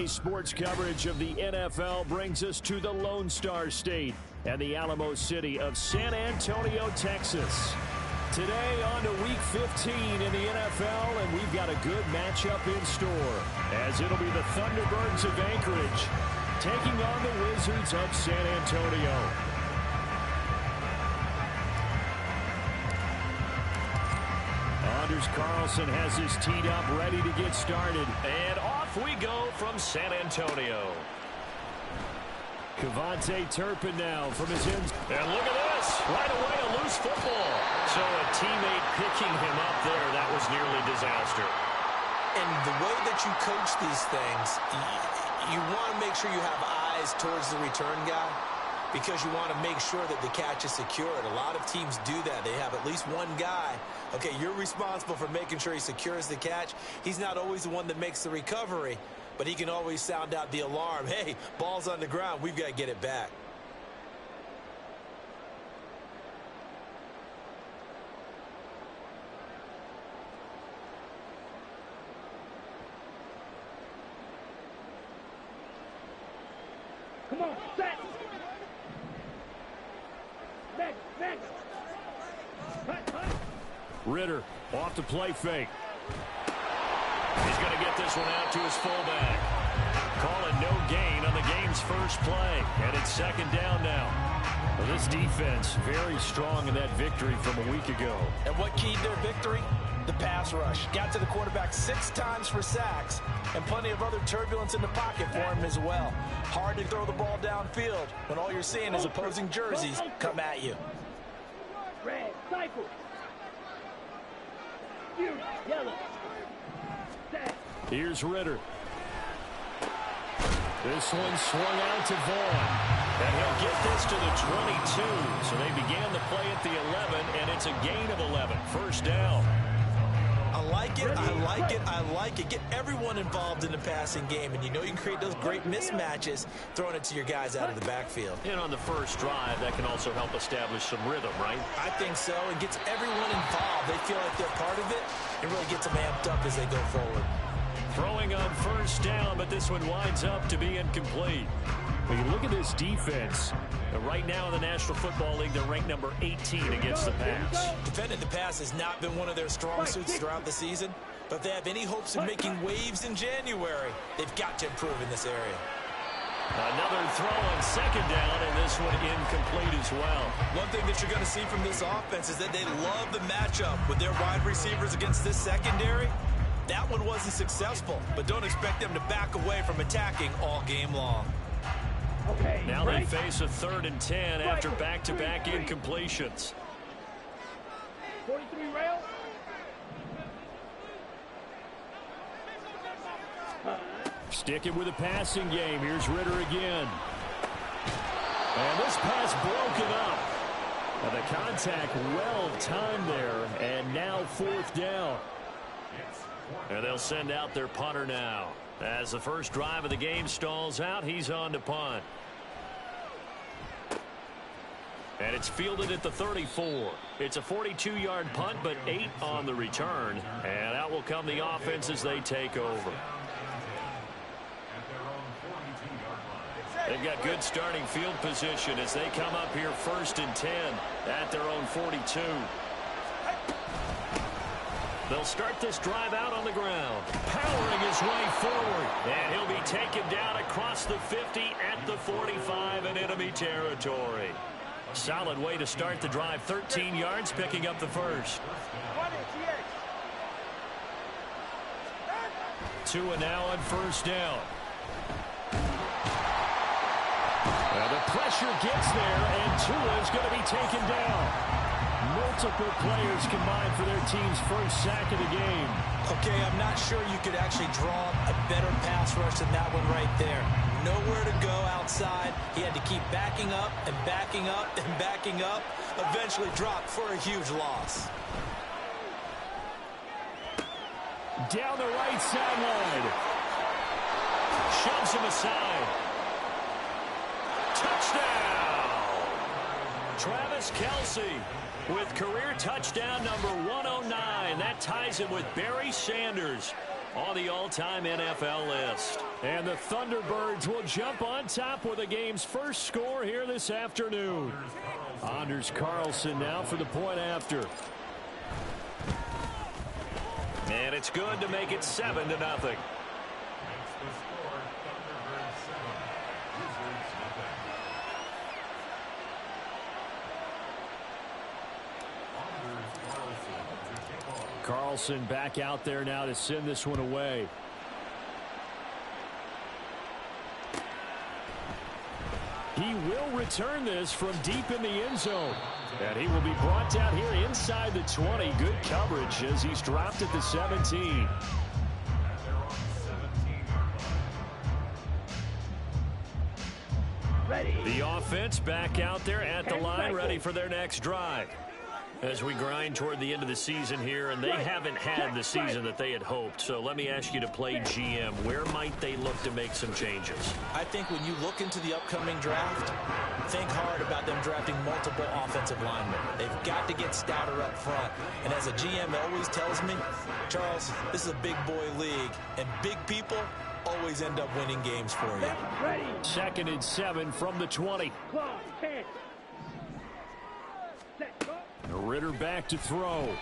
Today's sports coverage of the NFL brings us to the Lone Star State and the Alamo City of San Antonio, Texas. Today on to Week 15 in the NFL, and we've got a good matchup in store, as it'll be the Thunderbirds of Anchorage taking on the Wizards of San Antonio. Anders Carlson has his teed up, ready to get started. And off we go from San Antonio. Cavante Turpin now from his ends. And look at this. Right away, a loose football. So a teammate picking him up there, that was nearly disaster. And the way that you coach these things, you want to make sure you have eyes towards the return guy, because you want to make sure that the catch is secured. A lot of teams do that. They have at least one guy. Okay, you're responsible for making sure he secures the catch. He's not always the one that makes the recovery, but he can always sound out the alarm. Hey, ball's on the ground. We've got to get it back. Come on, set. Next. Ritter off the play fake. He's going to get this one out to his fullback. Calling no gain on the game's first play. And it's second down now. Well, this defense very strong in that victory from a week ago. And what keyed their victory? The pass rush. Got to the quarterback 6 times for sacks, and plenty of other turbulence in the pocket for him as well. Hard to throw the ball downfield when all you're seeing is opposing jerseys come at you. Red, cycle. Yellow. Set. Here's Ritter. This one swung out to Vaughn. And he'll get this to the 22. So they began the play at the 11, and it's a gain of 11. First down. I like it. Get everyone involved in the passing game, and you know you can create those great mismatches throwing it to your guys out of the backfield. And on the first drive, that can also help establish some rhythm, right? I think so. It gets everyone involved. They feel like they're part of it. It really gets them amped up as they go forward. Throwing on first down, but this one winds up to be incomplete. When you look at this defense, right now in the National Football League, they're ranked number 18 against the pass. Defending the pass has not been one of their strong suits throughout the season, but if they have any hopes of making waves in January, they've got to improve in this area. Another throw on second down, and this one incomplete as well. One thing that you're going to see from this offense is that they love the matchup with their wide receivers against this secondary. That one wasn't successful, but don't expect them to back away from attacking all game long. Okay, now they face a 3rd and 10 after back-to-back incompletions. 43 rail. Sticking with the passing game. Here's Ritter again. And this pass broken up. And the contact well timed there. And now 4th down. And they'll send out their punter now. As the first drive of the game stalls out, he's on to punt. And it's fielded at the 34. It's a 42-yard punt, but 8 on the return. And out will come the offense as they take over. They've got good starting field position as they come up here 1st and 10 at their own 42. They'll start this drive out on the ground. Powering his way forward. And he'll be taken down across the 50 at the 45 in enemy territory. Solid way to start the drive. 13 yards, picking up the first. 2 and now on first down. Well, the pressure gets there, and Tua is going to be taken down. Multiple players combined for their team's first sack of the game. Okay, I'm not sure you could actually draw a better pass rush than that one right there. Nowhere to go outside. He had to keep backing up and backing up and backing up. Eventually dropped for a huge loss. Down the right sideline. Shoves him aside. Touchdown! Travis Kelce with career touchdown number 109. That ties him with Barry Sanders. on the all-time NFL list. And the Thunderbirds will jump on top with the game's first score here this afternoon. Anders Carlson now for the point after. And it's good to make it 7-0. Carlson back out there now to send this one away. He will return this from deep in the end zone. And he will be brought down here inside the 20. Good coverage as he's dropped at the 17. Ready. The offense back out there at the line, ready for their next drive. As we grind toward the end of the season here, and they haven't had the season that they had hoped. So let me ask you to play GM. Where might they look to make some changes? I think when you look into the upcoming draft, think hard about them drafting multiple offensive linemen. They've got to get stouter up front. And as a GM always tells me, Charles, this is a big boy league, and big people always end up winning games for you. Ready. 2nd and 7 from the 20. Claw. 10. Set. Go. Ritter back to throw. And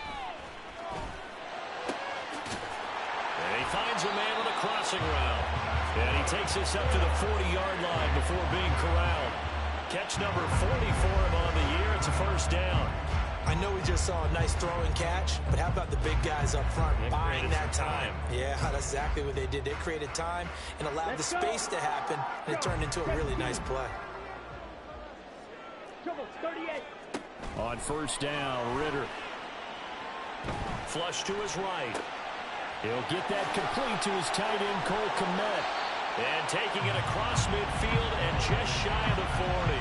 he finds a man with a crossing route. And he takes this up to the 40-yard line before being corralled. Catch number 40 for him on the year. It's a first down. I know we just saw a nice throw and catch, but how about the big guys up front buying that time? Yeah, that's exactly what they did. They created time and allowed the space to happen, and it turned into a really nice play. Trouble. 38. On first down, Ritter. Flush to his right. He'll get that complete to his tight end, Cole Kmet. And taking it across midfield and just shy of the 40.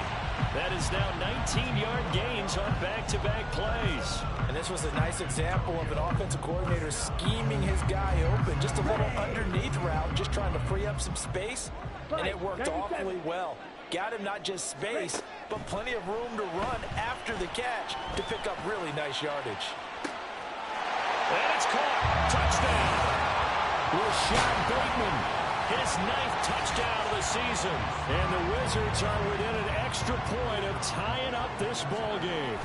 That is now 19-yard gains on back-to-back plays. And this was a nice example of an offensive coordinator scheming his guy open. Just a little underneath route, just trying to free up some space. And it worked awfully well. Got him not just space, but plenty of room to run after the catch to pick up really nice yardage. And it's caught. Touchdown. Rashad Bateman. His 9th touchdown of the season. And the Wizards are within an extra point of tying up this ball game.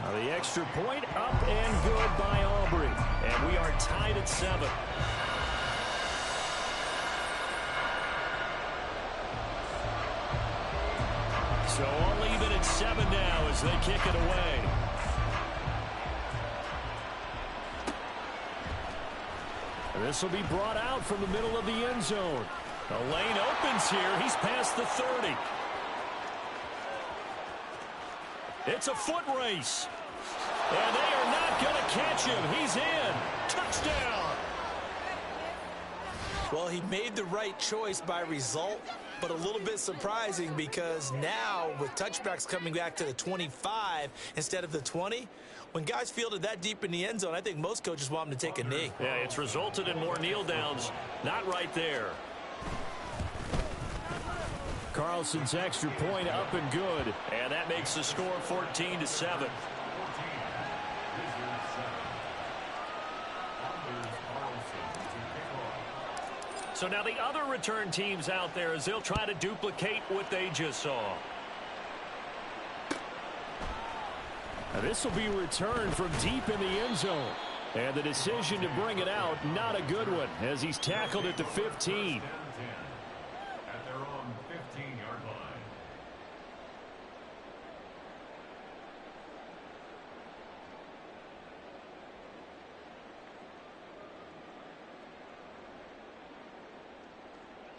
Now the extra point up and good by Aubrey. And we are tied at 7. So all even at 7 now as they kick it away. This will be brought out from the middle of the end zone. The lane opens here. He's past the 30. It's a foot race. And they are not going to catch him. He's in. Touchdown. Well, he made the right choice by result, but a little bit surprising because now with touchbacks coming back to the 25 instead of the 20, when guys fielded that deep in the end zone, I think most coaches want them to take a knee. Yeah, it's resulted in more kneel downs. Not right there. Carlson's extra point up and good. And that makes the score 14-7. So now the other return teams out there as they'll try to duplicate what they just saw. Now this will be returned from deep in the end zone. And the decision to bring it out, not a good one, as he's tackled at the 15. At their own 15-yard line.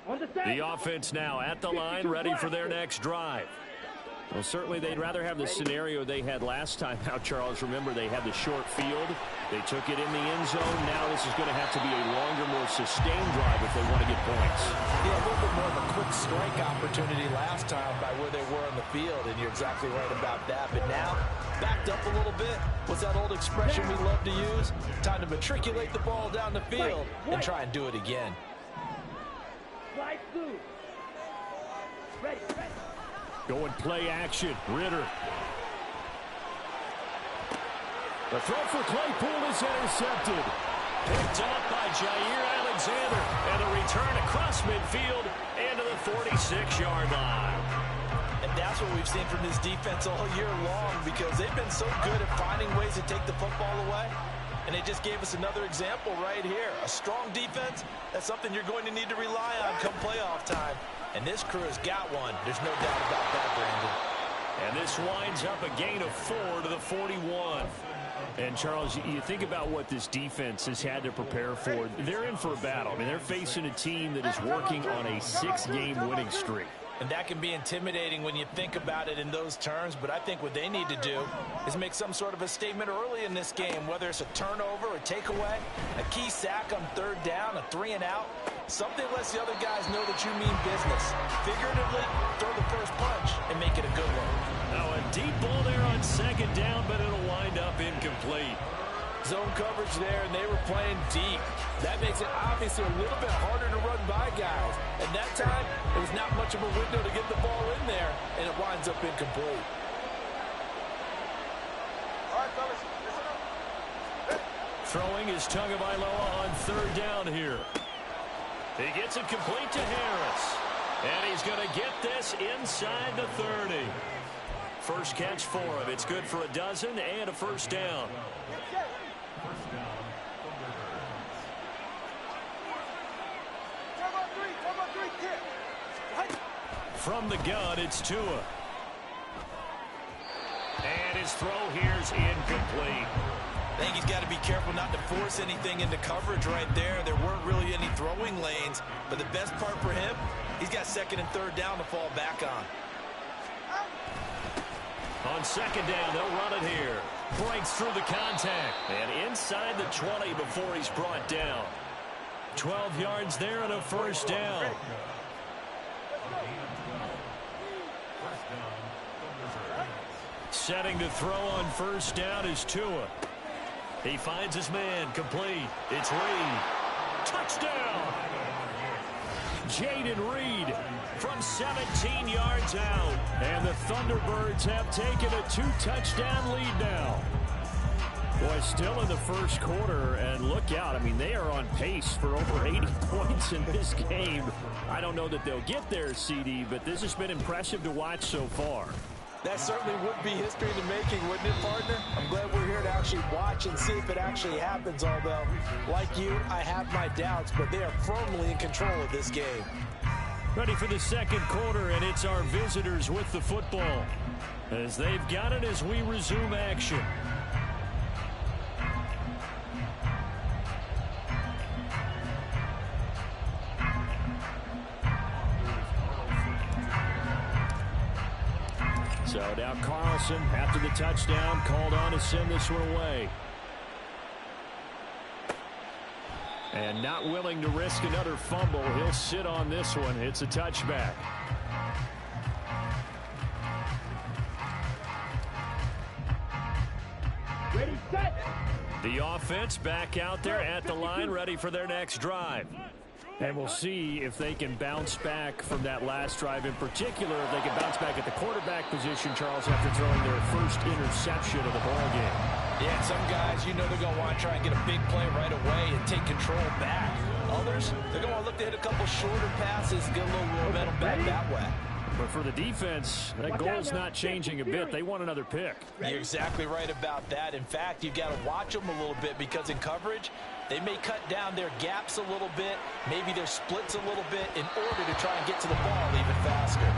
On the set. The offense now at the line, ready for their next drive. Well, certainly they'd rather have the scenario they had last time. Now, Charles, remember, they had the short field. They took it in the end zone. Now this is going to have to be a longer, more sustained drive if they want to get points. Yeah, a little bit more of a quick strike opportunity last time by where they were on the field, and you're exactly right about that. But now, backed up a little bit. What's that old expression we love to use? Time to matriculate the ball down the field and try and do it again. Slide through. Ready, ready. Going play action. Ritter. The throw for Claypool is intercepted. Picked up by Jair Alexander. And a return across midfield and to the 46-yard line. And that's what we've seen from this defense all year long, because they've been so good at finding ways to take the football away. And they just gave us another example right here. A strong defense, that's something you're going to need to rely on come playoff time. And this crew has got one. There's no doubt about that, Brandon. And this winds up a gain of 4 to the 41. And, Charles, you think about what this defense has had to prepare for. They're in for a battle. I mean, they're facing a team that is working on a 6-game winning streak. And that can be intimidating when you think about it in those terms, but I think what they need to do is make some sort of a statement early in this game, whether it's a turnover, a takeaway, a key sack on 3rd down, a 3-and-out. Something lets the other guys know that you mean business. Figuratively, throw the first punch and make it a good one. Now a deep ball there on 2nd down, but it'll wind up incomplete. Zone coverage there, and they were playing deep. That makes it obviously a little bit harder to run by guys. And that time, it was not much of a window to get the ball in there, and it winds up incomplete. All right, fellas, listen up. Throwing is Tagovailoa on 3rd down here. He gets it complete to Harris. And he's going to get this inside the 30. First catch for him. It's good for a dozen and a 1st down. First down, Tbirds. From the gun, it's Tua. And his throw here's incomplete. I think he's got to be careful not to force anything into coverage right there. There weren't really any throwing lanes, but the best part for him, he's got 2nd and 3rd down to fall back on. On 2nd down, they'll run it here. Breaks through the contact. And inside the 20 before he's brought down. 12 yards there and a 1st down. Setting to throw on 1st down is Tua. He finds his man, complete. It's Reed. Touchdown! Jaden Reed from 17 yards out. And the Thunderbirds have taken a 2-touchdown lead now. Boy, still in the 1st quarter, and look out. I mean, they are on pace for over 80 points in this game. I don't know that they'll get there, CD, but this has been impressive to watch so far. That certainly would be history in the making, wouldn't it, partner? I'm glad we're here to actually watch and see if it actually happens, although, like you, I have my doubts, but they are firmly in control of this game. Ready for the 2nd quarter, and it's our visitors with the football, as they've got it as we resume action. So now Carlson, after the touchdown, called on to send this one away. And not willing to risk another fumble. He'll sit on this one. It's a touchback. Ready, set. The offense back out there at the line, ready for their next drive. And we'll see if they can bounce back from that last drive. In particular, if they can bounce back at the quarterback position, Charles, after throwing their first interception of the ball game. Yeah, some guys, you know they're going to want to try and get a big play right away and take control back. Others, they're going to look to hit a couple shorter passes, get a little momentum back that way. But for the defense, that goal's not changing a bit. They want another pick. You're exactly right about that. In fact, you've got to watch them a little bit, because in coverage, they may cut down their gaps a little bit, maybe their splits a little bit, in order to try and get to the ball even faster.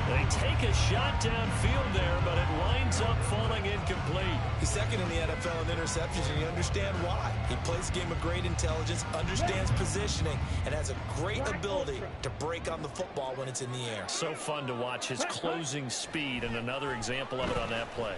They take a shot downfield there, but it winds up falling incomplete. He's 2nd in the NFL in interceptions, and you understand why. He plays a game of great intelligence, understands positioning, and has a great ability to break on the football when it's in the air. So fun to watch his closing speed, and another example of it on that play.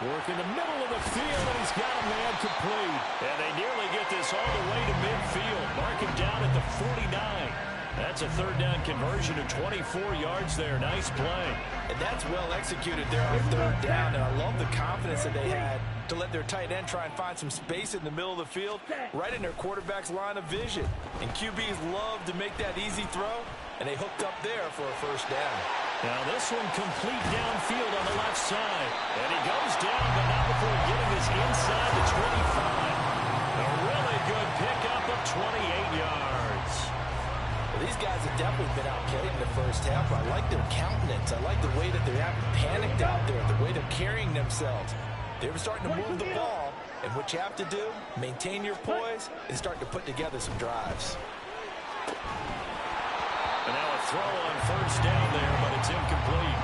Work in the middle of the field, and he's got a man complete. And they nearly get this all the way to midfield. Mark him down at the 49. That's a 3rd down conversion of 24 yards there. Nice play. And that's well executed there on 3rd down. And I love the confidence that they had to let their tight end try and find some space in the middle of the field, right in their quarterback's line of vision. And QBs love to make that easy throw, and they hooked up there for a 1st down. Now this one complete downfield on the left side. And he goes down, but not before getting this inside the 25. The 28 yards. Well, these guys have definitely been outplayed in the first half. I like their countenance. I like the way that they haven't panicked out there, the way they're carrying themselves. They're starting to move the ball, and what you have to do, maintain your poise and start to put together some drives. And now a throw on first down there, but it's incomplete.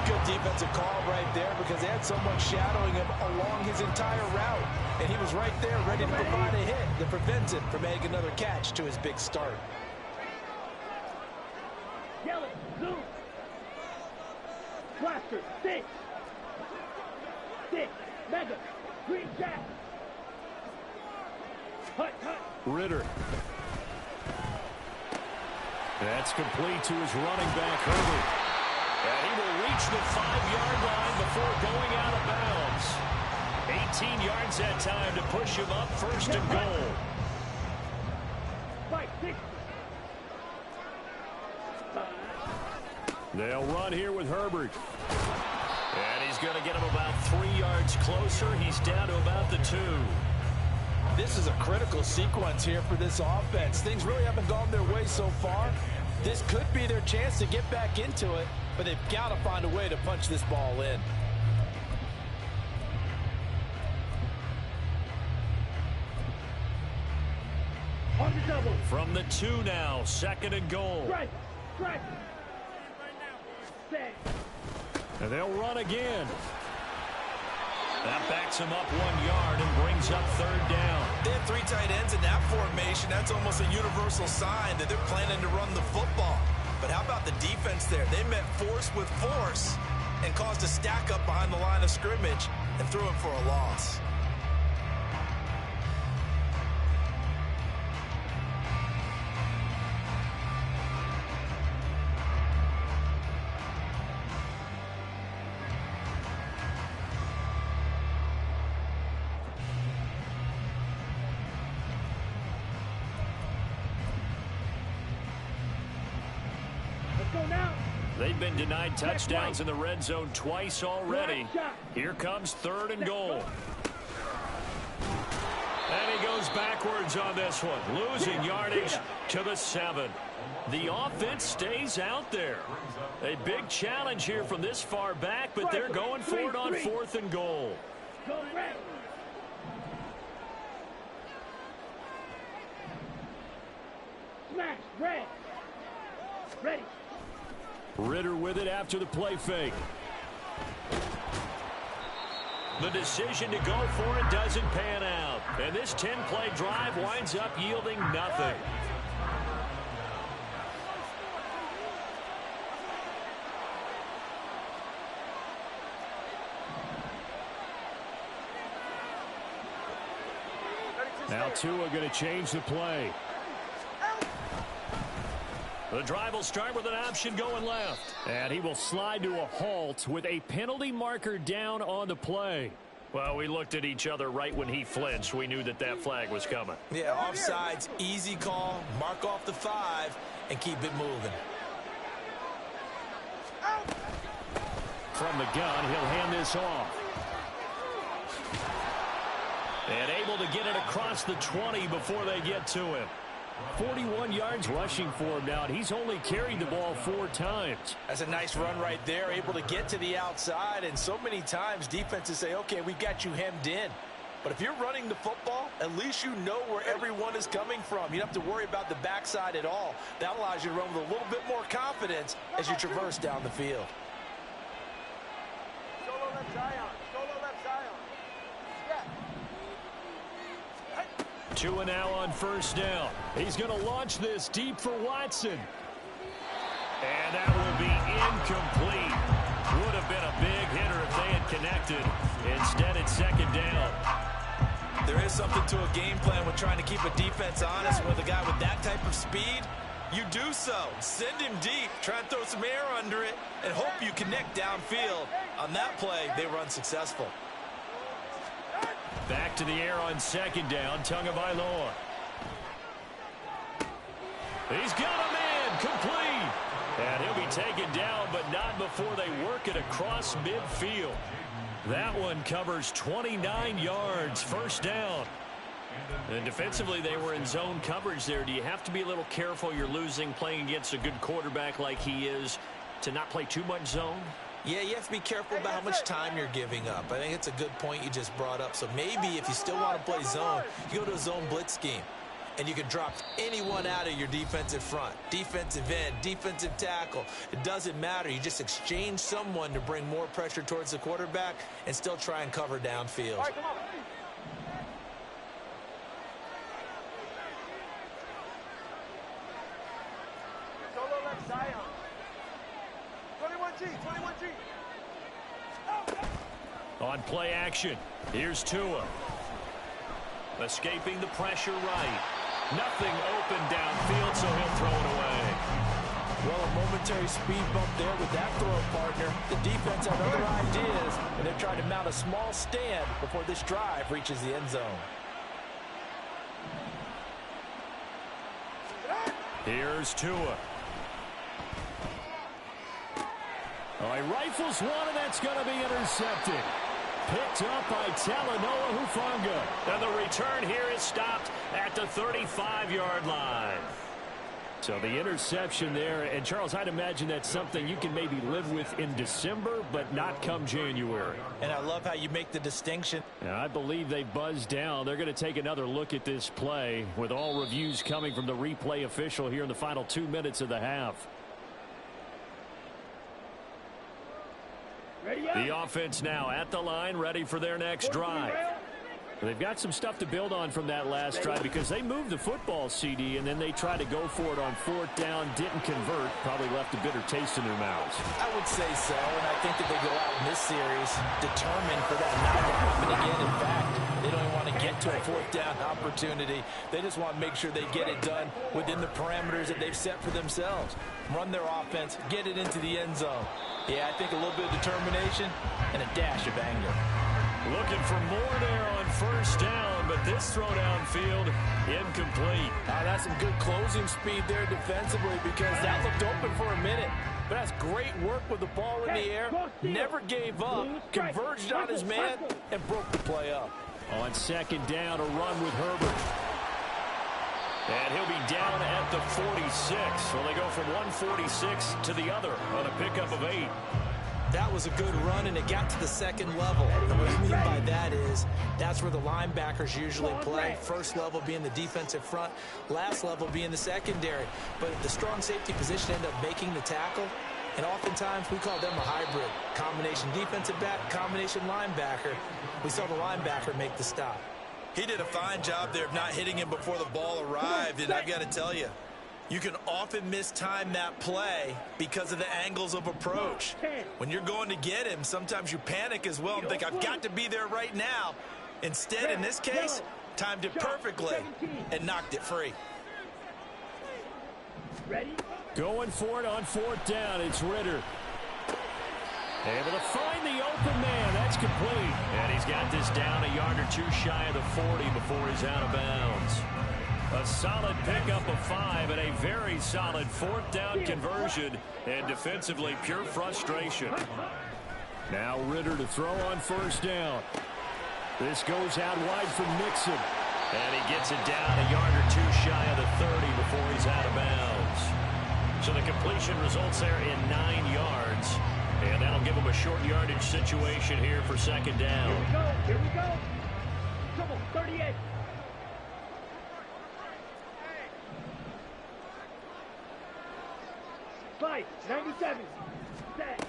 Good defensive call right there because they had someone shadowing him along his entire route. And he was right there ready to provide a hit that prevents him from making another catch to his big start. Yellow, zoom. Blaster, 6. 6, mega, green jack. Hut. Ritter. That's complete to his running back, Herbert. And he will reach the 5-yard line before going out of bounds. 18 yards that time to push him up, first and goal. 5, 6. They'll run here with Herbert. And he's going to get him about 3 yards closer. He's down to about the 2. This is a critical sequence here for this offense. Things really haven't gone their way so far. This could be their chance to get back into it, but they've got to find a way to punch this ball in. On the double. From the 2 now, second and goal. Strike. Set. And they'll run again. That backs him up 1 yard and brings up third down. They have 3 tight ends in that formation. That's almost a universal sign that they're planning to run the football. But how about the defense there? They met force with force and caused a stack up behind the line of scrimmage and threw him for a loss. They've been denied touchdowns in the red zone twice already. Here comes third and goal. And he goes backwards on this one, losing yardage to the 7. The offense stays out there. A big challenge here from this far back, but they're going for it on 4th and goal. Go red. Smash, red. Ready. Ritter with it after the play fake. The decision to go for it doesn't pan out. And this 10-play drive winds up yielding nothing. Now Tua going to change the play. The drive will start with an option going left. And he will slide to a halt with a penalty marker down on the play. Well, we looked at each other right when he flinched. We knew that that flag was coming. Yeah, offsides, easy call, mark off the 5, and keep it moving. From the gun, he'll hand this off. And able to get it across the 20 before they get to him. 41 yards rushing for him now, and he's only carried the ball 4 times. That's a nice run right there, able to get to the outside, and so many times defenses say, okay, we got you hemmed in. But if you're running the football, at least you know where everyone is coming from. You don't have to worry about the backside at all. That allows you to run with a little bit more confidence as you traverse down the field. Solo left Zion. Solo left Zion. Step. 2 now on first down. He's going to launch this deep for Watson. And that will be incomplete. Would have been a big hitter if they had connected. Instead, it's second down. There is something to a game plan with trying to keep a defense honest with a guy with that type of speed. You do so. Send him deep. Try and throw some air under it and hope you connect downfield. On that play, they were unsuccessful. Back to the air on second down. Tagovailoa. He's got a man complete. And he'll be taken down, but not before they work it across midfield. That one covers 29 yards. First down. And defensively, they were in zone coverage there. Do you have to be a little careful? You're losing, playing against a good quarterback like he is, to not play too much zone? Yeah, you have to be careful about how much time you're giving up. I think it's a good point you just brought up. So maybe if you still want to play zone, you go to a zone blitz scheme. And you can drop anyone out of your defensive front. Defensive end, defensive tackle. It doesn't matter. You just exchange someone to bring more pressure towards the quarterback and still try and cover downfield. All right, come on. Solo left Zion. 21G, 21G. On play action, here's Tua. Escaping the pressure right. Nothing open downfield, so he'll throw it away. Well, a momentary speed bump there with that throw partner. The defense had other ideas, and they're trying to mount a small stand before this drive reaches the end zone. Here's Tua. Oh, he rifles one, and that's going to be intercepted. Picked up by Talanoa Hufanga. And the return here is stopped at the 35-yard line. So the interception there, and Charles, I'd imagine that's something you can maybe live with in December, but not come January. And I love how you make the distinction. And I believe they buzzed down. They're going to take another look at this play with all reviews coming from the replay official here in the final 2 minutes of the half. The offense now at the line, ready for their next drive. They've got some stuff to build on from that last drive because they moved the football, CD, and then they tried to go for it on 4th down, didn't convert, probably left a bitter taste in their mouths. I would say so, and I think that they go out in this series determined for that not to happen again. In fact, they don't even want to get to a 4th down opportunity. They just want to make sure they get it done within the parameters that they've set for themselves. Run their offense, get it into the end zone. Yeah, I think a little bit of determination and a dash of anger. Looking for more there on 1st down, but this throw downfield incomplete. That's some good closing speed there defensively because that looked open for a minute. But that's great work with the ball in the air. Never gave up, converged on his man, and broke the play up. On 2nd down, a run with Herbert. And he'll be down at the 46. So they go from 146 to the other on a pickup of 8. That was a good run, and it got to the 2nd level. And what I mean by that is that's where the linebackers usually play. 1st level being the defensive front, last level being the secondary. But the strong safety position ended up making the tackle. And oftentimes we call them a hybrid. Combination defensive back, combination linebacker. We saw the linebacker make the stop. He did a fine job there of not hitting him before the ball arrived. And I've got to tell you, you can often mistime that play because of the angles of approach. When you're going to get him, sometimes you panic as well and think, I've got to be there right now. Instead, in this case, timed it perfectly and knocked it free. Ready? Going for it on 4th down. It's Ritter. Able to find the open man. That's complete. And he's got this down a yard or two shy of the 40 before he's out of bounds. A solid pickup of 5 and a very solid 4th down conversion. And defensively, pure frustration. Now Ritter to throw on 1st down. This goes out wide for Nixon. And he gets it down a yard or two shy of the 30 before he's out of bounds. So the completion results there in 9 yards. And that'll give him a short yardage situation here for 2nd down. Here we go. Here we go. Trouble, 38. Fight, 97. Set.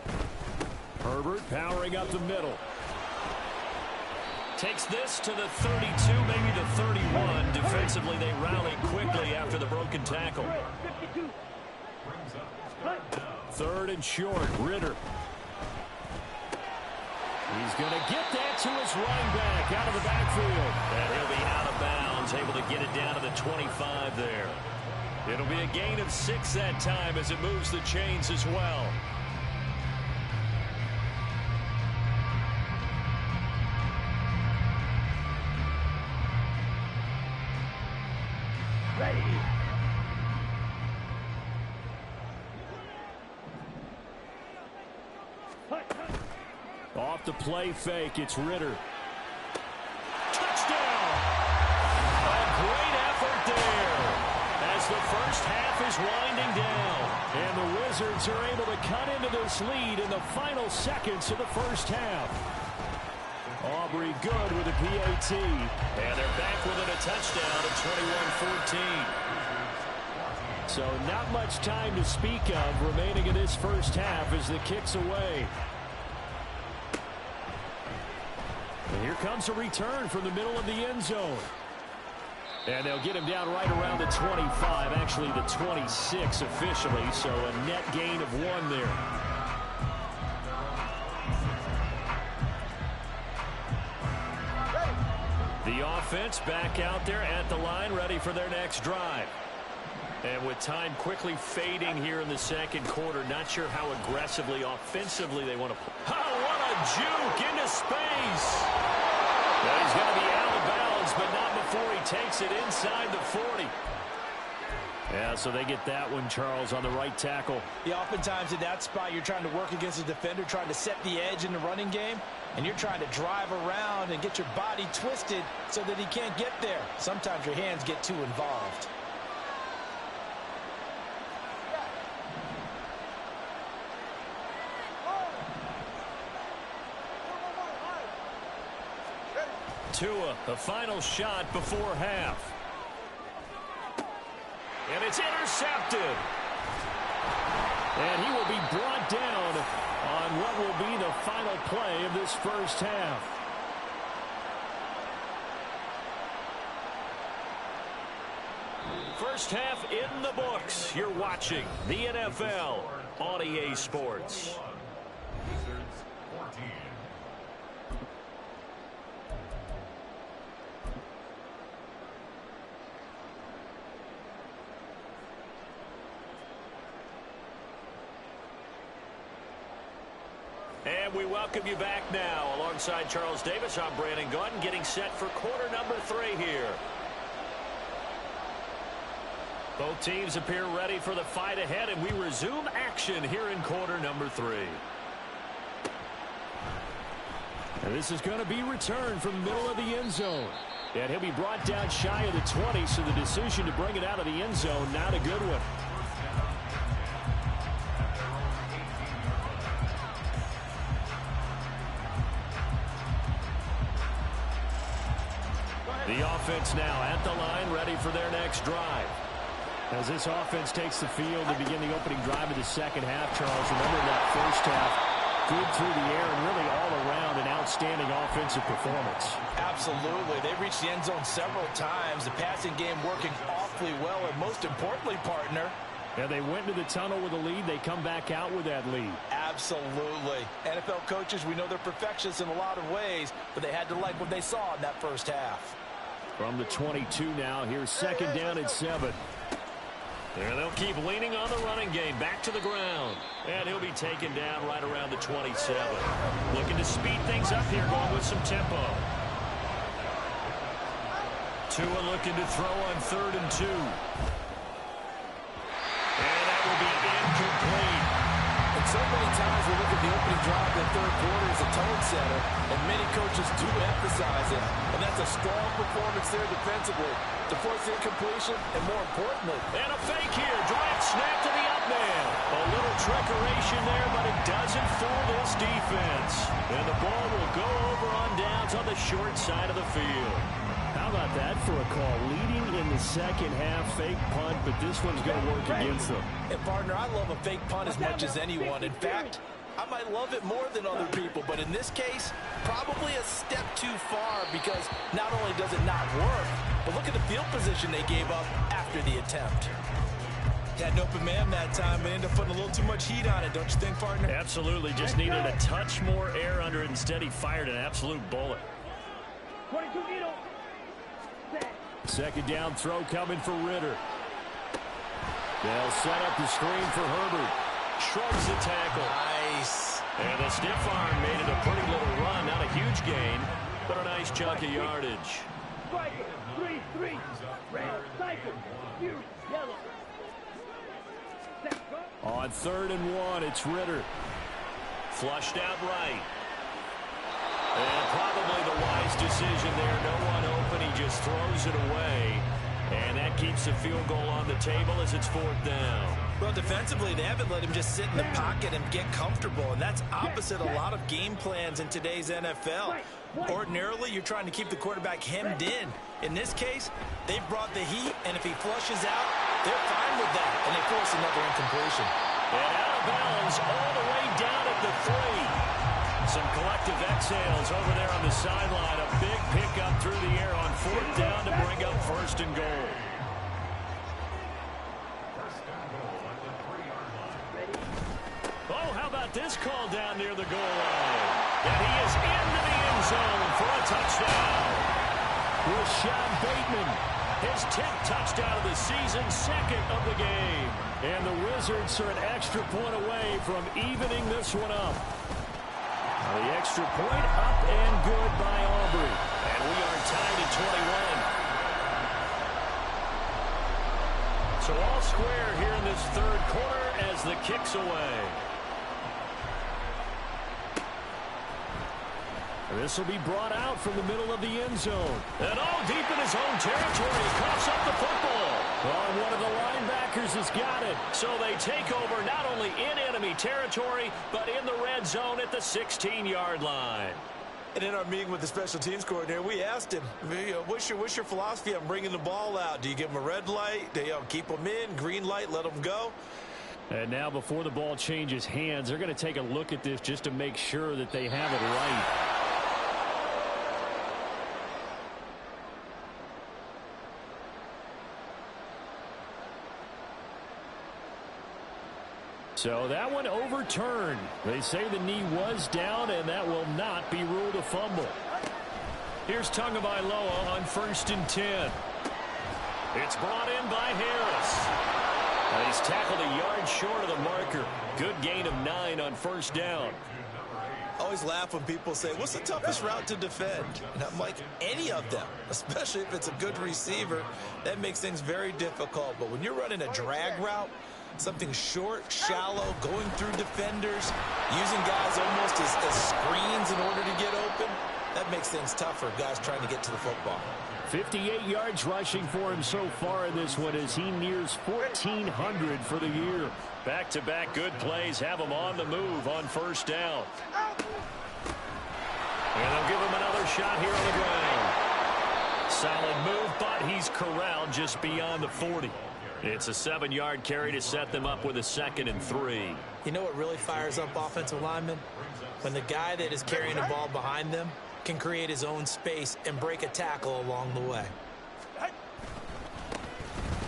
Herbert powering up the middle. Takes this to the 32, maybe the 31. Defensively, they rally quickly after the broken tackle. 52. 3rd and short, Ritter. He's going to get that to his running back out of the backfield. And he'll be out of bounds, able to get it down to the 25 there. It'll be a gain of 6 that time as it moves the chains as well. Ready. Off the play fake, it's Ritter. Touchdown! is winding down. And the Wizards are able to cut into this lead in the final seconds of the first half. Aubrey good with a PAT. And they're back within a touchdown at 21-14. So not much time to speak of remaining in this first half as the kick's away. And here comes a return from the middle of the end zone. And they'll get him down right around the 25, actually the 26 officially, so a net gain of 1 there. The offense back out there at the line, ready for their next drive. And with time quickly fading here in the second quarter, not sure how aggressively, offensively they want to play. Oh, what a juke into space. Now he's going to be out of bounds, but not before he takes it inside the 40. Yeah, so they get that one, Charles, on the right tackle. Yeah, oftentimes in that spot, you're trying to work against a defender, trying to set the edge in the running game, and you're trying to drive around and get your body twisted so that he can't get there. Sometimes your hands get too involved. Tua, the final shot before half. And it's intercepted. And he will be brought down on what will be the final play of this first half. First half in the books. You're watching the NFL on EA Sports. Wizards 14. And we welcome you back now. Alongside Charles Davis, I'm Brandon Gaudin, getting set for quarter number 3 here. Both teams appear ready for the fight ahead, and we resume action here in quarter number 3. And this is going to be returned from the middle of the end zone. And he'll be brought down shy of the 20, so the decision to bring it out of the end zone, not a good one. The offense now at the line, ready for their next drive. As this offense takes the field to begin the opening drive of the second half, Charles, remember that first half, good through the air and really all around an outstanding offensive performance. Absolutely. They reached the end zone several times. The passing game working awfully well, and most importantly, partner, Yeah, they went to the tunnel with a lead. They come back out with that lead. absolutely. NFL coaches, we know they're perfectionists in a lot of ways, but they had to like what they saw in that first half. From the 22 now, here's second down and 7. And they'll keep leaning on the running game. Back to the ground. And he'll be taken down right around the 27. Looking to speed things up here, going with some tempo. Tua looking to throw on 3rd and 2. And that will be incomplete. And so many times we look at the opening drive in the third quarter as a tone setter, and many coaches do emphasize it. And that's a strong performance there defensively to force incompletion, and more importantly, And a fake here. Direct snap to the up man. A little trickeration there, but it doesn't fool this defense. And the ball will go over on downs on the short side of the field. How about that for a call? Leading in the second half, fake punt, but this one's going to work against them. and partner, I love a fake punt as much as anyone. In fact, I might love it more than other people, but in this case, probably a step too far, because not only does it not work, but look at the field position they gave up after the attempt. Had an open man that time, but ended up putting a little too much heat on it, don't you think, partner? Absolutely. Just needed a touch more air under it. Instead, he fired an absolute bullet. 22 needle. Set. Second down throw coming for Ritter. They'll set up the screen for Herbert. Shrugs the tackle. Nice. And the stiff arm made it a pretty little run. Not a huge gain, but a nice chunk of yardage. Striker. 3-3. Red. Cycle. Huge. Yellow. Set. Go. On 3rd and 1, it's Ritter. Flushed out right. And probably the wise decision there. No one open. He just throws it away. And that keeps the field goal on the table as it's 4th down. Well, defensively, they haven't let him just sit in the pocket and get comfortable, and that's opposite a lot of game plans in today's NFL. Ordinarily, you're trying to keep the quarterback hemmed in. In this case, they've brought the heat, and if he flushes out, they're fine with that, and they force another incompletion. And out of bounds all the way down at the 3. Some collective exhales over there on the sideline. A big pickup through the air on 4th down to bring up 1st and goal. Oh, how about this call down near the goal line? And he is into the end zone for a touchdown. Rashad Bateman, his 10th touchdown of the season, 2nd of the game. And the Wizards are an extra point away from evening this one up. The extra point up and good by Aubrey. And we are tied at 21. So all square here in this 3rd quarter as the kick's away. This will be brought out from the middle of the end zone. And all deep in his own territory. He coughs up the football. Oh, one of the linebackers has got it. So they take over not only in enemy territory, but in the red zone at the 16-yard line. And in our meeting with the special teams coordinator, we asked him, what's your philosophy on bringing the ball out? Do you give them a red light? Do you keep them in? Green light, let them go? And now before the ball changes hands, they're going to take a look at this just to make sure that they have it right. So that one overturned. They say the knee was down, and that will not be ruled a fumble. Here's Tagovailoa on 1st and 10. It's brought in by Harris. And he's tackled a yard short of the marker. Good gain of 9 on 1st down. I always laugh when people say, what's the toughest route to defend? And I'm like, any of them, especially if it's a good receiver. That makes things very difficult. But when you're running a drag route, something short, shallow, going through defenders, using guys almost as screens in order to get open, that makes things tough for guys trying to get to the football. 58 yards rushing for him so far in this one as he nears 1,400 for the year. Back-to-back good plays have him on the move on 1st down. And they'll give him another shot here on the ground. Solid move, but he's corralled just beyond the 40. It's a 7-yard carry to set them up with a 2nd and 3. You know what really fires up offensive linemen? When the guy that is carrying the ball behind them can create his own space and break a tackle along the way.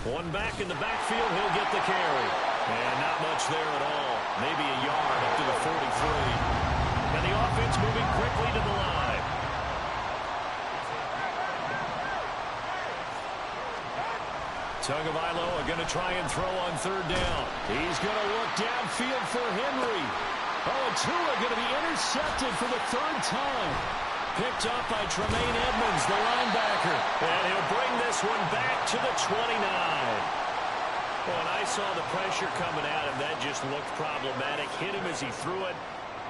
One back in the backfield, he'll get the carry. And not much there at all. Maybe a yard up to the 43. And the offense moving quickly to the line. Tagovailoa going to try and throw on 3rd down. He's going to look downfield for Henry. Oh, and Tua going to be intercepted for the 3rd time. Picked up by Tremaine Edmonds, the linebacker. And he'll bring this one back to the 29. Well, and I saw the pressure coming at him. That just looked problematic. Hit him as he threw it,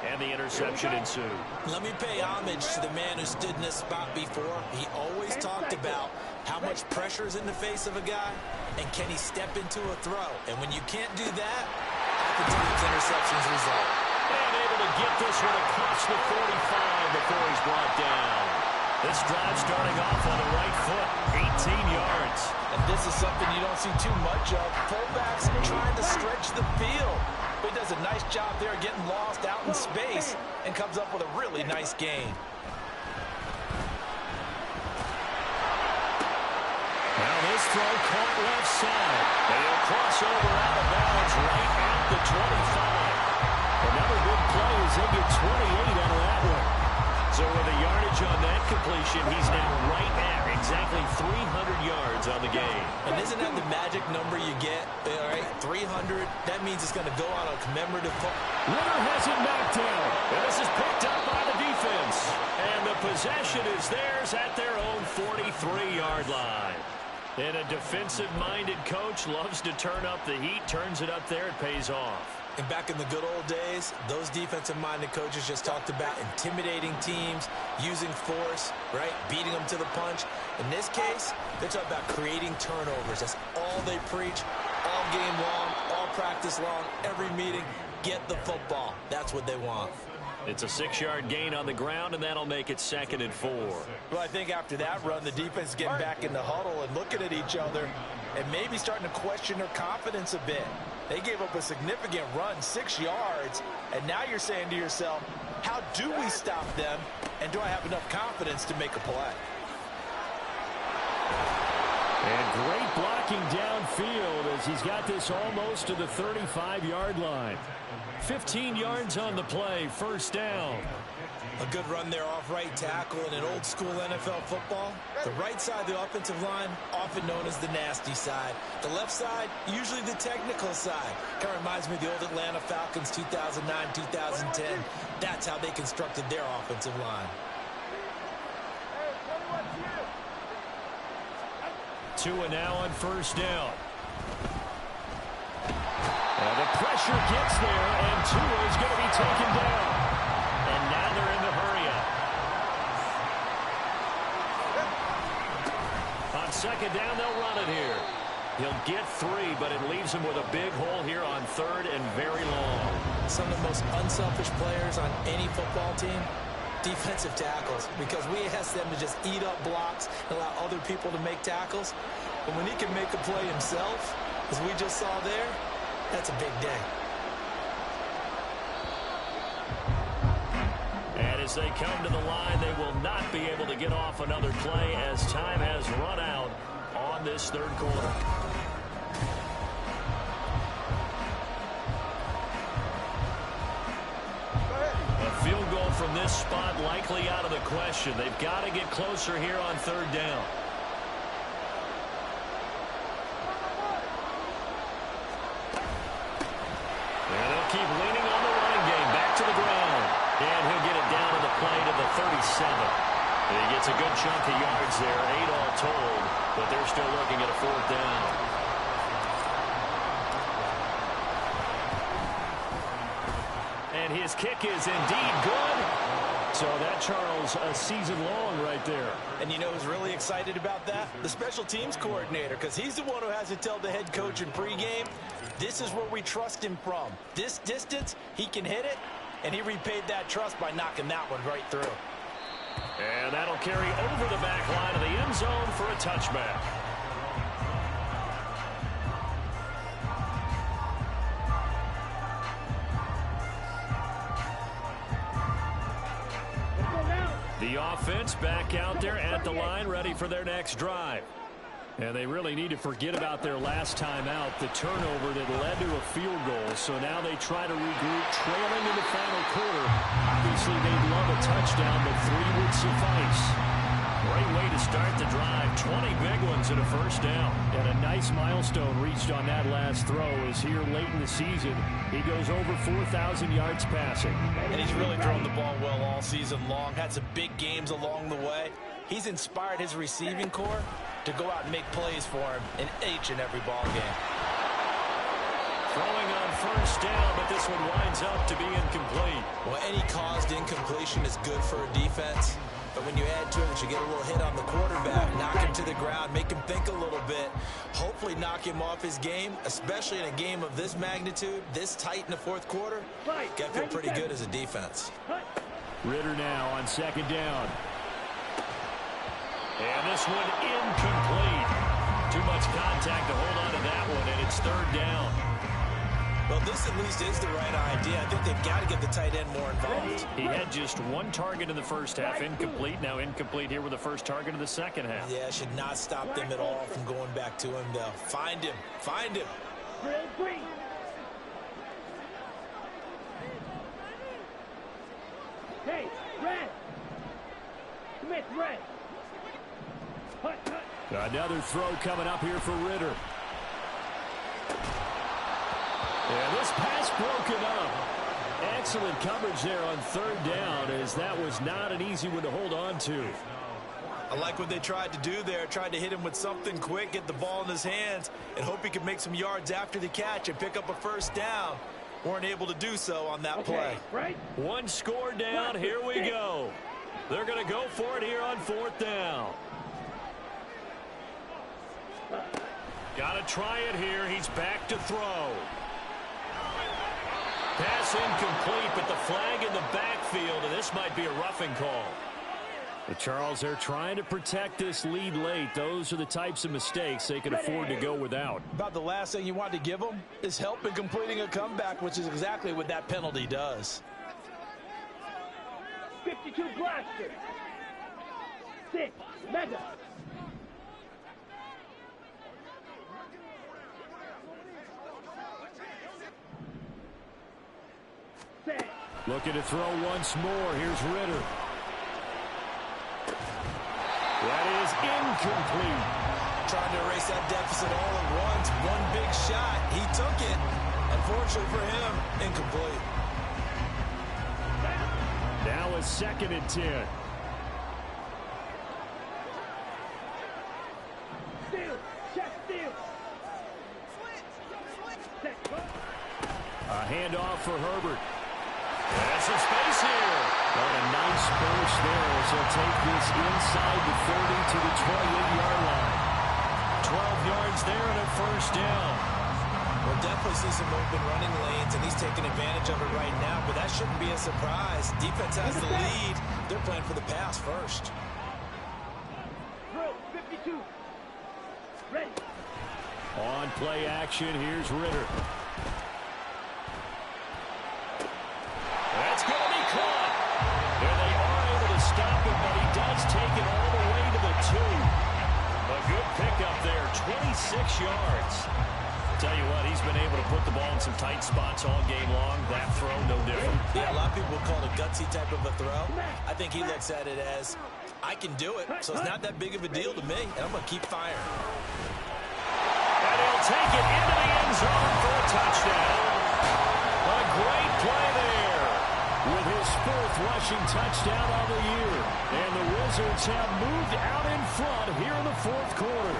and the interception ensued. Let me pay homage to the man who stood in this spot before. He always talked about how much pressure is in the face of a guy, and can he step into a throw? And when you can't do that, oftentimes interceptions result. And able to get this one across the 45 before he's brought down. This drive starting off on the right foot, 18 yards. And this is something you don't see too much of. Fullbacks trying to stretch the field. But he does a nice job there getting lost out in space and comes up with a really nice gain. Now this throw caught left side. And he'll cross over out of bounds right at the 25. Another big play as they get 28 out of that one. So with a yardage on that completion, he's now right at exactly 300 yards on the game. And isn't that the magic number you get? All right, 300. That means it's going to go on a commemorative. Ritter has it knocked down. And this is picked up by the defense. And the possession is theirs at their own 43-yard line. And a defensive-minded coach loves to turn up the heat, turns it up there, it pays off. And back in the good old days, those defensive-minded coaches just talked about intimidating teams, using force, right, beating them to the punch. In this case, they're talking about creating turnovers. That's all they preach, all game long, all practice long, every meeting. Get the football. That's what they want. It's a 6-yard gain on the ground, and that'll make it 2nd and 4. Well, I think after that run, the defense is getting back in the huddle and looking at each other and maybe starting to question their confidence a bit. They gave up a significant run, 6 yards, and now you're saying to yourself, how do we stop them, and do I have enough confidence to make a play? And great blocking downfield as he's got this almost to the 35-yard line. 15 yards on the play, 1st down. A good run there off right tackle in an old-school NFL football. The right side of the offensive line, often known as the nasty side. The left side, usually the technical side. Kind of reminds me of the old Atlanta Falcons 2009, 2010. That's how they constructed their offensive line. Tua now on 1st down. And the pressure gets there, and Tua is going to be taken down. And now they're in the hurry-up. On 2nd down, they'll run it here. He'll get 3, but it leaves him with a big hole here on 3rd and very long. Some of the most unselfish players on any football team, defensive tackles, because we ask them to just eat up blocks and allow other people to make tackles. But when he can make a play himself, as we just saw there, that's a big day. And as they come to the line, they will not be able to get off another play as time has run out on this 3rd quarter. A field goal from this spot likely out of the question. They've got to get closer here on 3rd down. And they'll keep leaning on the running game. Back to the ground. And he'll get it down to the play to the 37. And he gets a good chunk of yards there, 8 all told, but they're still looking at a 4th down. And his kick is indeed good. So that, Charles, a season long right there. And you know who's really excited about that? The special teams coordinator, because he's the one who has to tell the head coach in pregame, this is where we trust him from. This distance, he can hit it, and he repaid that trust by knocking that one right through. And that'll carry over the back line of the end zone for a touchback. The offense back out there at the line, ready for their next drive. And they really need to forget about their last time out, the turnover that led to a field goal. So now they try to regroup, trailing in the final quarter. Obviously, they'd love a touchdown, but 3 would suffice. Great way to start the drive. 20 big ones and a 1st down. And a nice milestone reached on that last throw as here late in the season, he goes over 4,000 yards passing. And he's really thrown the ball well all season long. Had some big games along the way. He's inspired his receiving corps to go out and make plays for him in each and every ball game. Throwing on 1st down, but this one winds up to be incomplete. Well, any caused incompletion is good for a defense. But when you add to it that you get a little hit on the quarterback, knock him to the ground, make him think a little bit, hopefully knock him off his game, especially in a game of this magnitude, this tight in the 4th quarter, got to feel pretty good as a defense. Ritter now on 2nd down. And this one incomplete. Too much contact to hold on to that one, and it's 3rd down. Well, this at least is the right idea. I think they've got to get the tight end more involved. He had just 1 target in the 1st half, incomplete. Now incomplete here with the 1st target of the 2nd half. Yeah, should not stop them at all from going back to him, though. Find him. Find him. Hey, Red! Smith, Red! Another throw coming up here for Ritter. And this pass broken up. Excellent coverage there on 3rd down, as that was not an easy one to hold on to. I like what they tried to do there. Tried to hit him with something quick, get the ball in his hands, and hope he could make some yards after the catch and pick up a 1st down. weren't able to do so on that play. Right? One score down. Here we go. They're going to go for it here on 4th down. Got to try it here. He's back to throw. Pass incomplete, but the flag in the backfield, and this might be a roughing call. But Charles, they're trying to protect this lead late. Those are the types of mistakes they can afford to go without. About the last thing you want to give them is help in completing a comeback, which is exactly what that penalty does. 52 blaster. 6 mega. Looking to throw once more. Here's Ritter. That is incomplete. Trying to erase that deficit all at once. One big shot. He took it. Unfortunately for him, incomplete. Now a 2nd and 10. Steal. Check steal. A handoff for Herbert. That's some space here. Well, a nice burst there as he'll take this inside the 30 to the 28-yard line. 12 yards there and a 1st down. We'll definitely see some open running lanes, and he's taking advantage of it right now, but that shouldn't be a surprise. Defense has the lead. They're playing for the pass first. Drill 52. Ready. On play action, here's Ritter. That's going to be caught. There they are able to stop it, but he does take it all the way to the 2. A good pickup there, 26 yards. Tell you what, he's been able to put the ball in some tight spots all game long. That throw, no different. Yeah, a lot of people would call it a gutsy type of a throw. I think he looks at it as, I can do it, so it's not that big of a deal to me, and I'm going to keep firing. And he'll take it into the end zone for a touchdown. A great play there. With his 4th rushing touchdown of the year. And the Wizards have moved out in front here in the 4th quarter.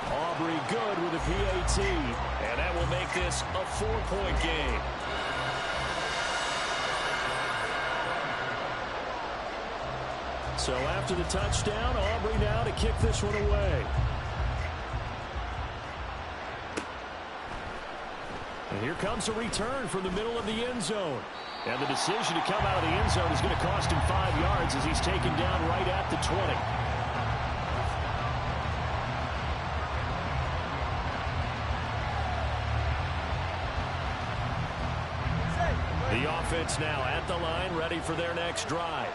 Aubrey good with a PAT. And that will make this a 4-point game. So after the touchdown, Aubrey now to kick this one away. And here comes a return from the middle of the end zone. And the decision to come out of the end zone is going to cost him 5 yards as he's taken down right at the 20. The offense now at the line, ready for their next drive.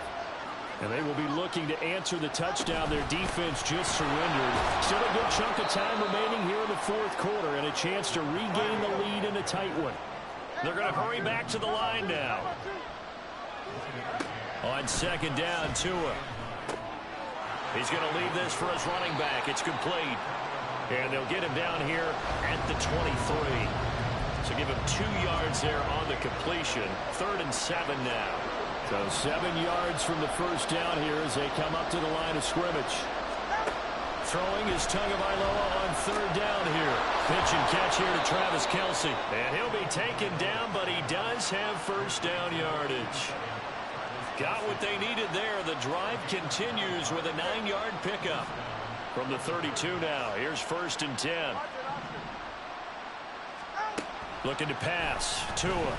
And they will be looking to answer the touchdown. Their defense just surrendered. Still a good chunk of time remaining here in the 4th quarter and a chance to regain the lead in a tight one. They're going to hurry back to the line now. On 2nd down, Tua. He's going to leave this for his running back. It's complete. And they'll get him down here at the 23. So give him 2 yards there on the completion. 3rd and 7 now. So 7 yards from the 1st down here as they come up to the line of scrimmage. Throwing is Tagovailoa on 3rd down here. Pitch and catch here to Travis Kelce. And he'll be taken down, but he does have 1st down yardage. Got what they needed there. The drive continues with a 9-yard pickup. From the 32 now, here's 1st and 10. Looking to pass. Tua.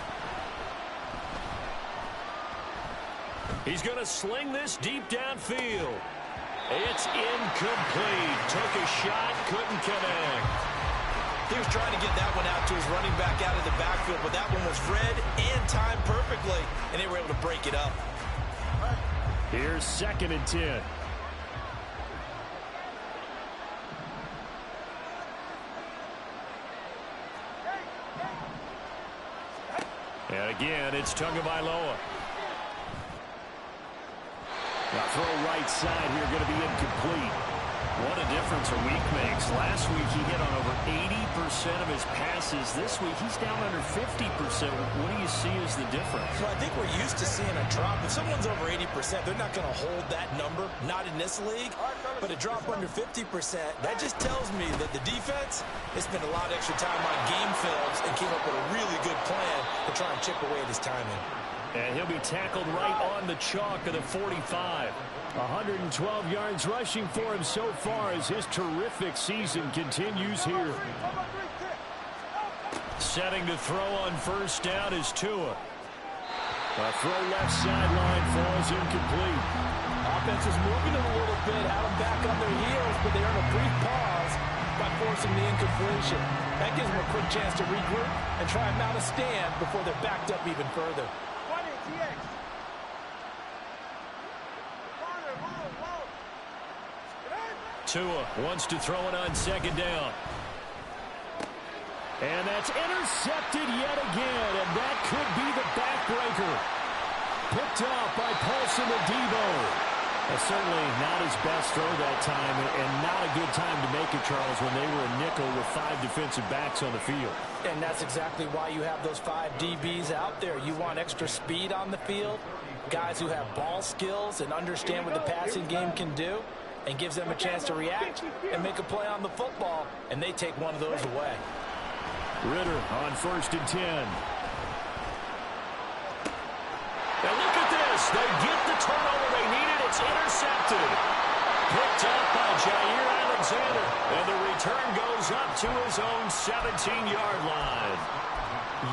He's going to sling this deep downfield. It's incomplete. Took a shot, couldn't connect. He was trying to get that one out to his running back out of the backfield, but that one was read and timed perfectly, and they were able to break it up. Here's 2nd and 10. And again, it's Tagovailoa. Now throw right side here, going to be incomplete. What a difference a week makes. Last week he hit on over 80% of his passes. This week he's down under 50%. What do you see as the difference? Well, I think we're used to seeing a drop. If someone's over 80%, they're not going to hold that number, not in this league. But a drop under 50%, that just tells me that the defense has spent a lot of extra time on game films and came up with a really good plan to try and chip away at his timing. And he'll be tackled right on the chalk of the 45. 112 yards rushing for him so far as his terrific season continues here. Setting to throw on first down is Tua. A throw left sideline falls incomplete. Offense is moving a little bit, had them back on their heels, but they earn a brief pause by forcing the incompletion. That gives them a quick chance to regroup and try and mount a stand before they're backed up even further. Tua wants to throw it on second down. And that's intercepted yet again, and that could be the backbreaker. Picked off by Paulson Adebo. Certainly not his best throw that time, and not a good time to make it, Charles, when they were a nickel with 5 defensive backs on the field. And that's exactly why you have those 5 DBs out there. You want extra speed on the field, guys who have ball skills and understand what the passing game can do, and gives them a chance to react and make a play on the football, and they take one of those away. Ritter on 1st and 10. Now look at this. They get the turnover they needed. It's intercepted. Picked up by Jair Alexander. And the return goes up to his own 17-yard line.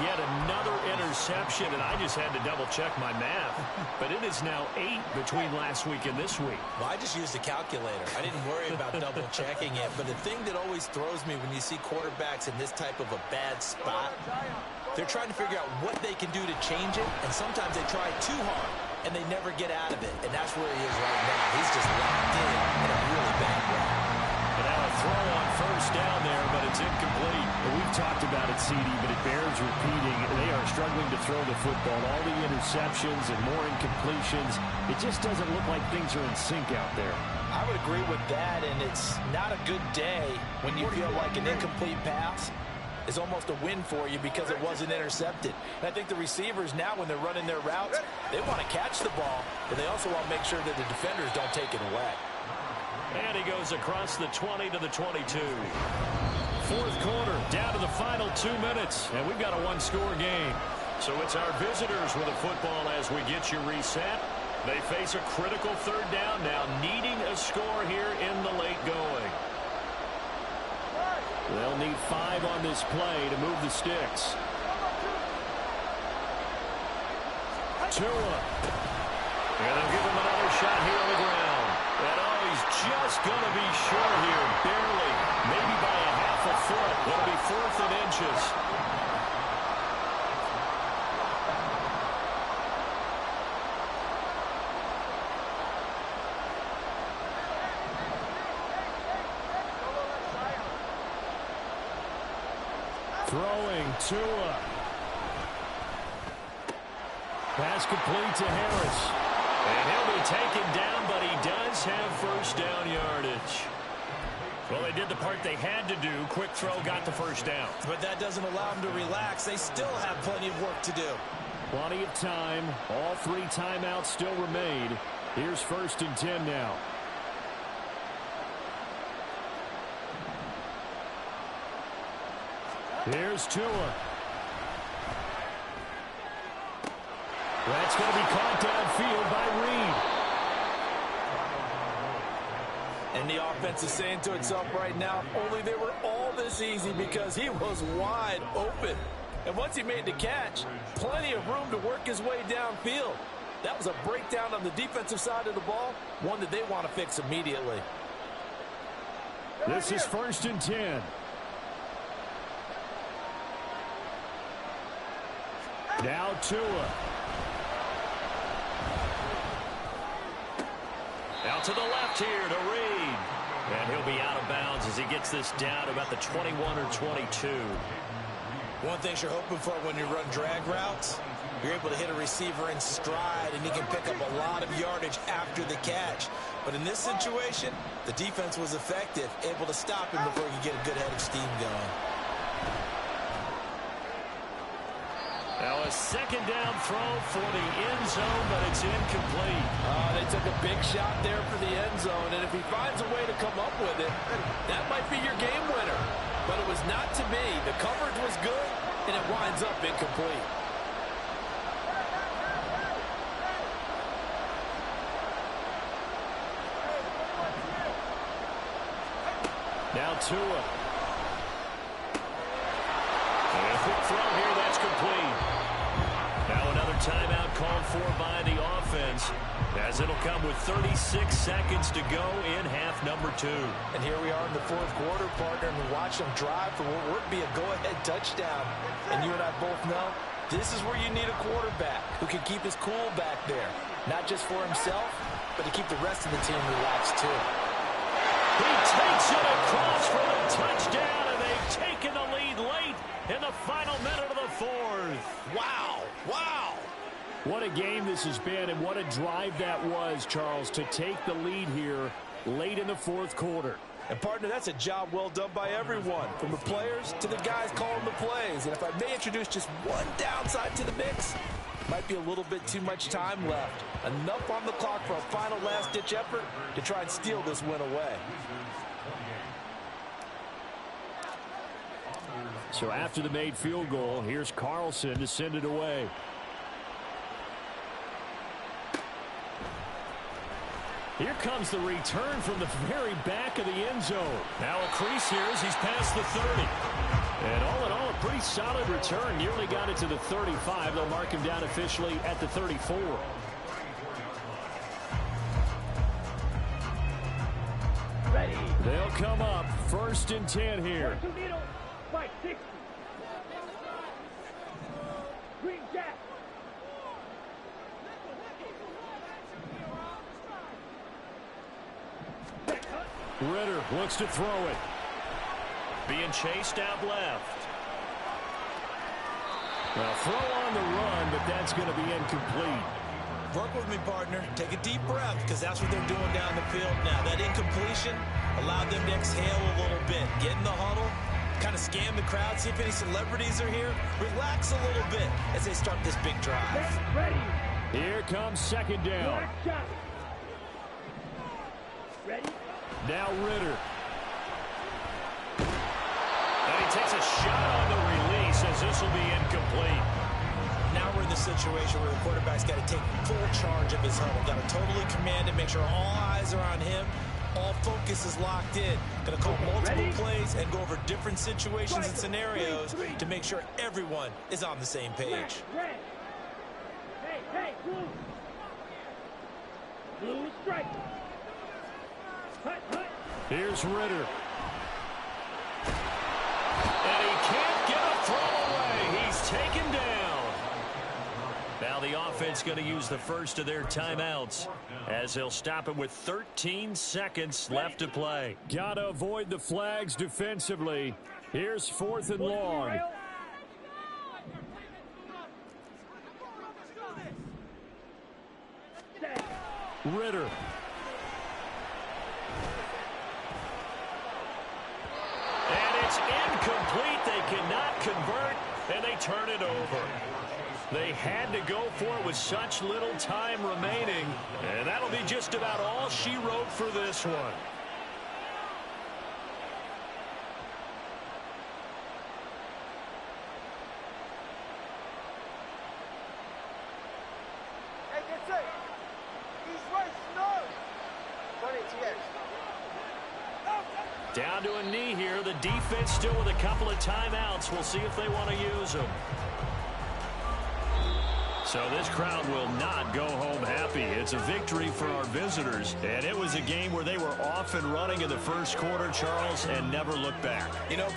Yet another interception, and I just had to double-check my math. But it is now 8 between last week and this week. Well, I just used a calculator. I didn't worry about double-checking it. But the thing that always throws me when you see quarterbacks in this type of a bad spot, they're trying to figure out what they can do to change it, and sometimes they try too hard, and they never get out of it. And that's where he is right now. He's just locked in a really bad route. And now a throw on first down there, but it's incomplete. Well, we've talked about it, CD, but it bears repeating. They are struggling to throw the football. All the interceptions and more incompletions. It just doesn't look like things are in sync out there. I would agree with that, and it's not a good day when you feel like an incomplete pass is almost a win for you because it wasn't intercepted. And I think the receivers now, when they're running their routes, they want to catch the ball, but they also want to make sure that the defenders don't take it away. And he goes across the 20 to the 22. 4th quarter, down to the final 2 minutes, and we've got a 1-score game. So it's our visitors with a football as we get you reset. They face a critical 3rd down now, needing a score here in the late going. They'll need 5 on this play to move the sticks. Tua. And they'll give him another shot here on the ground. And oh, he's just going to be short here, barely. Maybe by a half a foot. It'll be 4th and inches. Throwing Tua. Pass complete to Harris. And he'll be taken down, but he does have first down yardage. Well, they did the part they had to do. Quick throw got the first down. But that doesn't allow them to relax. They still have plenty of work to do. Plenty of time. All 3 timeouts still remain. Here's 1st and 10 now. Here's Tua. That's going to be caught downfield by Reed. And the offense is saying to itself right now, only they were all this easy because he was wide open. And once he made the catch, plenty of room to work his way downfield. That was a breakdown on the defensive side of the ball, one that they want to fix immediately. This is 1st and 10. Now Tua. Out to the left here to Reed. And he'll be out of bounds as he gets this down about the 21 or 22. One thing you're hoping for when you run drag routes, you're able to hit a receiver in stride, and he can pick up a lot of yardage after the catch. But in this situation, the defense was effective, able to stop him before he could get a good head of steam going. Now a 2nd down throw for the end zone, but it's incomplete. They took a big shot there for the end zone, and if he finds a way to come up with it, that might be your game winner. But it was not to be. The coverage was good. and it winds up incomplete. Now Tua. And a quick throw here, that's complete. Now another timeout called for by the offense, as it'll come with 36 seconds to go in half number 2. And here we are in the fourth quarter, partner, and we watch them drive for what would be a go-ahead touchdown. And you and I both know this is where you need a quarterback who can keep his cool back there, not just for himself, but to keep the rest of the team relaxed too. He takes it across for a touchdown, and they've taken the lead late in the final minute of the fourth. Wow, wow. What a game this has been, and what a drive that was, Charles, to take the lead here late in the fourth quarter. And, partner, that's a job well done by everyone, from the players to the guys calling the plays. And if I may introduce just one downside to the mix, might be a little bit too much time left. Enough on the clock for a final last-ditch effort to try and steal this win away. So after the made field goal, here's Carlson to send it away. Here comes the return from the very back of the end zone. Now a crease here as he's past the 30. And all in all, a pretty solid return. Nearly got it to the 35. They'll mark him down officially at the 34. Ready. They'll come up 1st and 10 here. Fight 60. Green Jack. Ritter looks to throw it. Being chased out left. Well, throw on the run, but that's going to be incomplete. Work with me, partner. Take a deep breath, because that's what they're doing down the field now. That incompletion allowed them to exhale a little bit. Get in the huddle, kind of scan the crowd, see if any celebrities are here. Relax a little bit as they start this big drive. Ready. Here comes 2nd down. Shot. Ready. Now Ritter. And he takes a shot on the release as this will be incomplete. Now we're in the situation where the quarterback's got to take full charge of his huddle. Got to totally command it, make sure all eyes are on him. All focus is locked in. Going to call multiple plays and go over different situations and scenarios to make sure everyone is on the same page. Red. Hey, blue. Blue strike. Hut. Here's Ritter. And he can't get a throw away. He's taken down. Now the offense going to use the first of their timeouts as they'll stop it with 13 seconds left to play. Got to avoid the flags defensively. Here's 4th and long. Ritter. And it's incomplete. They cannot convert, and they turn it over. They had to go for it with such little time remaining, and that'll be just about all she wrote for this one. Hey, get safe. East, west, no. 20 TX. Down to a knee here. The defense still with a couple of timeouts. We'll see if they want to use them. So this crowd will not go home happy. It's a victory for our visitors. And it was a game where they were off and running in the first quarter, Charles, and never looked back. You know,